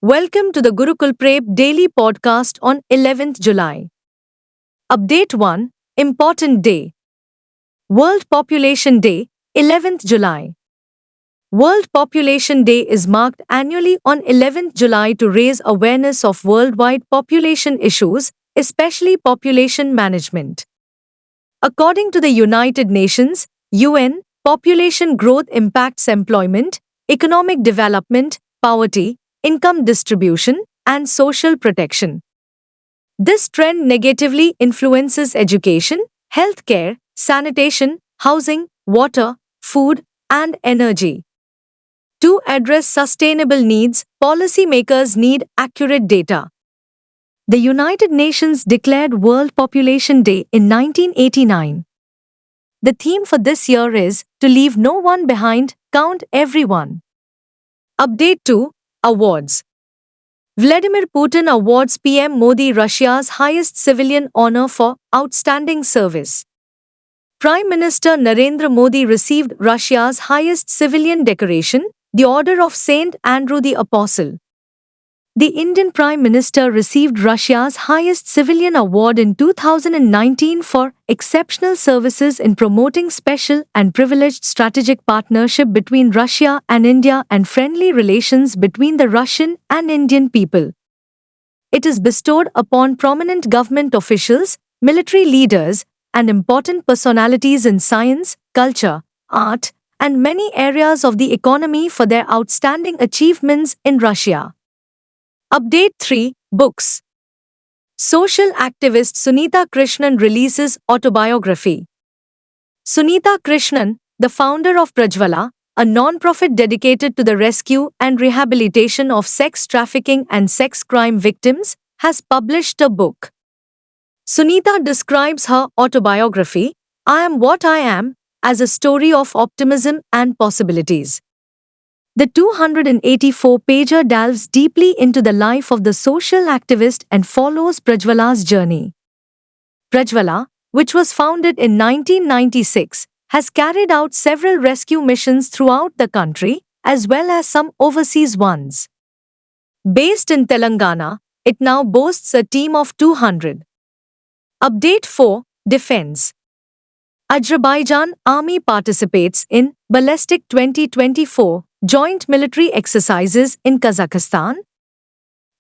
Welcome to the Gurukul Prep Daily Podcast on 11th July. Update 1 Important Day World Population Day, 11th July. World Population Day is marked annually on 11th July to raise awareness of worldwide population issues, especially population management. According to the United Nations, UN, population growth impacts employment, economic development, poverty, income distribution, and social protection. This trend negatively influences education, healthcare, sanitation, housing, water, food, and energy. To address sustainable needs, policymakers need accurate data. The United Nations declared World Population Day in 1989. The theme for this year is To Leave No One Behind, Count Everyone. Update 2 Awards. Vladimir Putin awards PM Modi Russia's highest civilian honor for outstanding service. Prime Minister Narendra Modi received Russia's highest civilian decoration, the Order of Saint Andrew the Apostle. The Indian Prime Minister received Russia's highest civilian award in 2019 for exceptional services in promoting special and privileged strategic partnership between Russia and India and friendly relations between the Russian and Indian people. It is bestowed upon prominent government officials, military leaders, and important personalities in science, culture, art, and many areas of the economy for their outstanding achievements in Russia. Update 3 Books. Social activist Sunita Krishnan releases autobiography. Sunita Krishnan, the founder of Prajvala, a non-profit dedicated to the rescue and rehabilitation of sex trafficking and sex crime victims, has published a book. Sunita describes her autobiography, I Am What I Am, as a story of optimism and possibilities. The 284-pager delves deeply into the life of the social activist and follows Prajwala's journey. Prajwala, which was founded in 1996, has carried out several rescue missions throughout the country, as well as some overseas ones. Based in Telangana, it now boasts a team of 200. Update 4 Defense. Azerbaijan Army participates in Ballistic 2024 joint military exercises in Kazakhstan.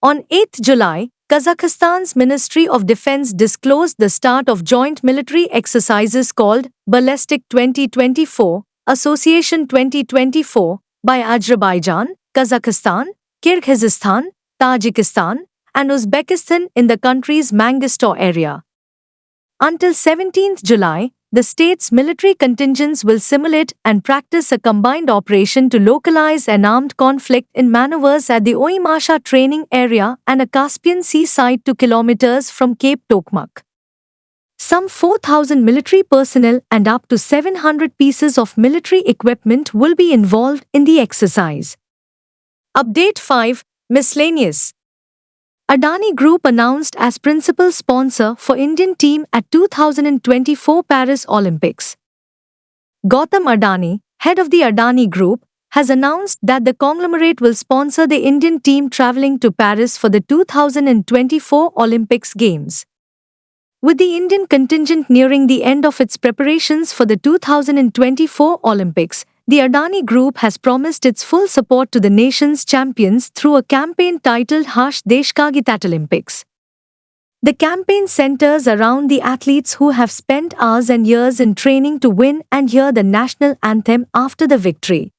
On 8th July, Kazakhstan's Ministry of Defense disclosed the start of joint military exercises called Ballistic 2024, Association 2024, by Azerbaijan, Kazakhstan, Kyrgyzstan, Tajikistan, and Uzbekistan in the country's Mangistau area. Until 17th July, the state's military contingents will simulate and practice a combined operation to localize an armed conflict in maneuvers at the Oimasha training area and a Caspian Sea site 2 kilometers from Cape Tokmak. Some 4,000 military personnel and up to 700 pieces of military equipment will be involved in the exercise. Update 5 Miscellaneous. Adani Group announced as principal sponsor for Indian team at 2024 Paris Olympics. Gautam Adani, head of the Adani Group, has announced that the conglomerate will sponsor the Indian team travelling to Paris for the 2024 Olympics Games. With the Indian contingent nearing the end of its preparations for the 2024 Olympics, the Adani Group has promised its full support to the nation's champions through a campaign titled Harsh Desh Ka Git Olympics. The campaign centers around the athletes who have spent hours and years in training to win and hear the national anthem after the victory.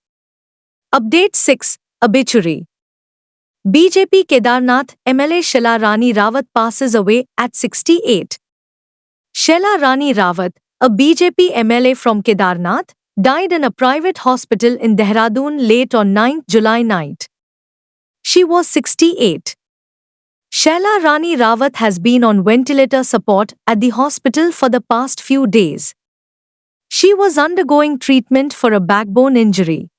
Update 6 Obituary. BJP Kedarnath MLA Sheila Rani Rawat passes away at 68. Sheila Rani Rawat, a BJP MLA from Kedarnath, died in a private hospital in Dehradun late on 9th July night. She was 68. Sheila Rani Rawat has been on ventilator support at the hospital for the past few days. She was undergoing treatment for a backbone injury.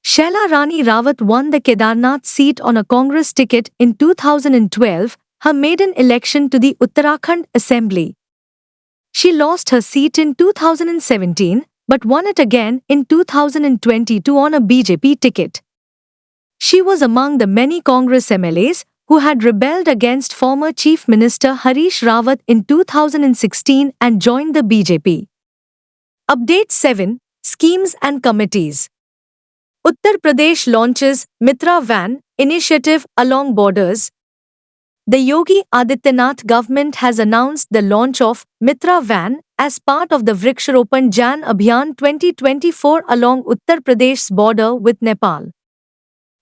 Sheila Rani Rawat won the Kedarnath seat on a Congress ticket in 2012, her maiden election to the Uttarakhand Assembly. She lost her seat in 2017, but won it again in 2022 on a BJP ticket. She was among the many Congress MLAs who had rebelled against former Chief Minister Harish Rawat in 2016 and joined the BJP. Update 7. Schemes and Committees. Uttar Pradesh launches Mitra Van initiative along borders. The Yogi Adityanath government has announced the launch of Mitra Van as part of the Vriksharopan Jan Abhiyan 2024 along Uttar Pradesh's border with Nepal.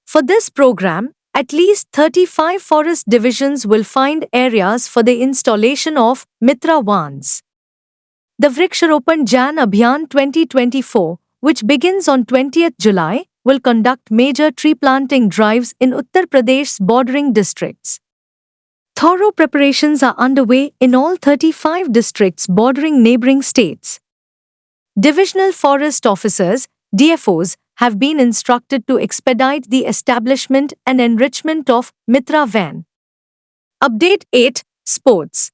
For this program, at least 35 forest divisions will find areas for the installation of Mitra Vans. The Vriksharopan Jan Abhiyan 2024, which begins on 20th July, will conduct major tree planting drives in Uttar Pradesh's bordering districts. Thorough preparations are underway in all 35 districts bordering neighboring states. Divisional Forest Officers, DFOs, have been instructed to expedite the establishment and enrichment of Mitra Van. Update 8. Sports.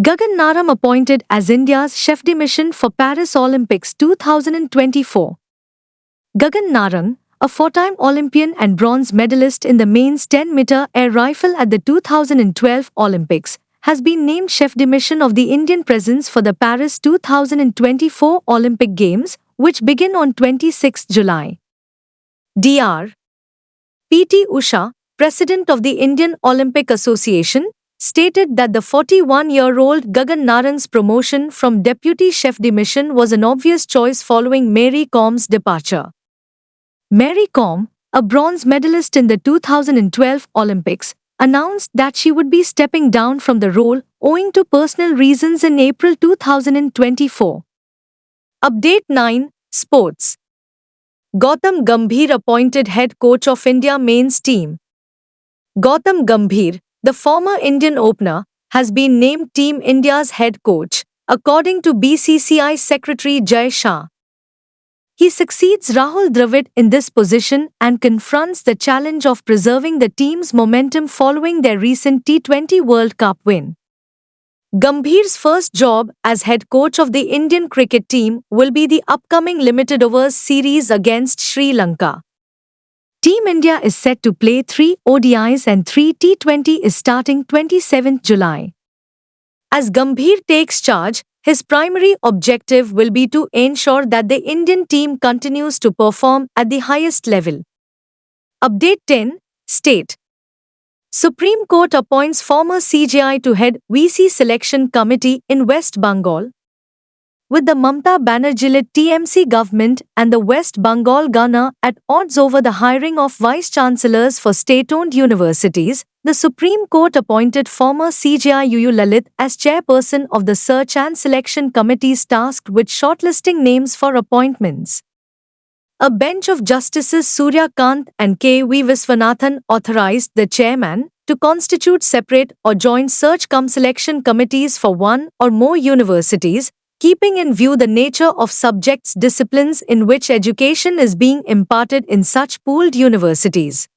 Gagan Naram appointed as India's chef de mission for Paris Olympics 2024. Gagan Narang, a four-time Olympian and bronze medalist in the men's 10-meter air rifle at the 2012 Olympics, has been named chef de mission of the Indian presence for the Paris 2024 Olympic Games, which begin on 26 July. Dr. P.T. Usha, President of the Indian Olympic Association, stated that the 41-year-old Gagan Narang's promotion from deputy chef de mission was an obvious choice following Mary Com's departure. Mary Com, a bronze medalist in the 2012 Olympics, announced that she would be stepping down from the role owing to personal reasons in April 2024. Update 9. Sports. Gautam Gambhir appointed head coach of India men's team. Gautam Gambhir, the former Indian opener, has been named Team India's head coach, according to BCCI Secretary Jay Shah. He succeeds Rahul Dravid in this position and confronts the challenge of preserving the team's momentum following their recent T20 World Cup win. Gambhir's first job as head coach of the Indian cricket team will be the upcoming limited overs series against Sri Lanka. Team India is set to play 3 ODIs and 3 T20s starting 27 July. As Gambhir takes charge, his primary objective will be to ensure that the Indian team continues to perform at the highest level. Update 10. State. Supreme Court appoints former CJI to head VC Selection Committee in West Bengal. With the Mamata Banerjee-led TMC government and the West Bengal governor at odds over the hiring of vice-chancellors for state-owned universities, the Supreme Court appointed former CJI UU Lalit as chairperson of the Search and Selection Committees tasked with shortlisting names for appointments. A bench of Justices Surya Kant and K.V. Viswanathan authorized the chairman to constitute separate or joint search-cum-selection committees for one or more universities, keeping in view the nature of subjects disciplines in which education is being imparted in such pooled universities.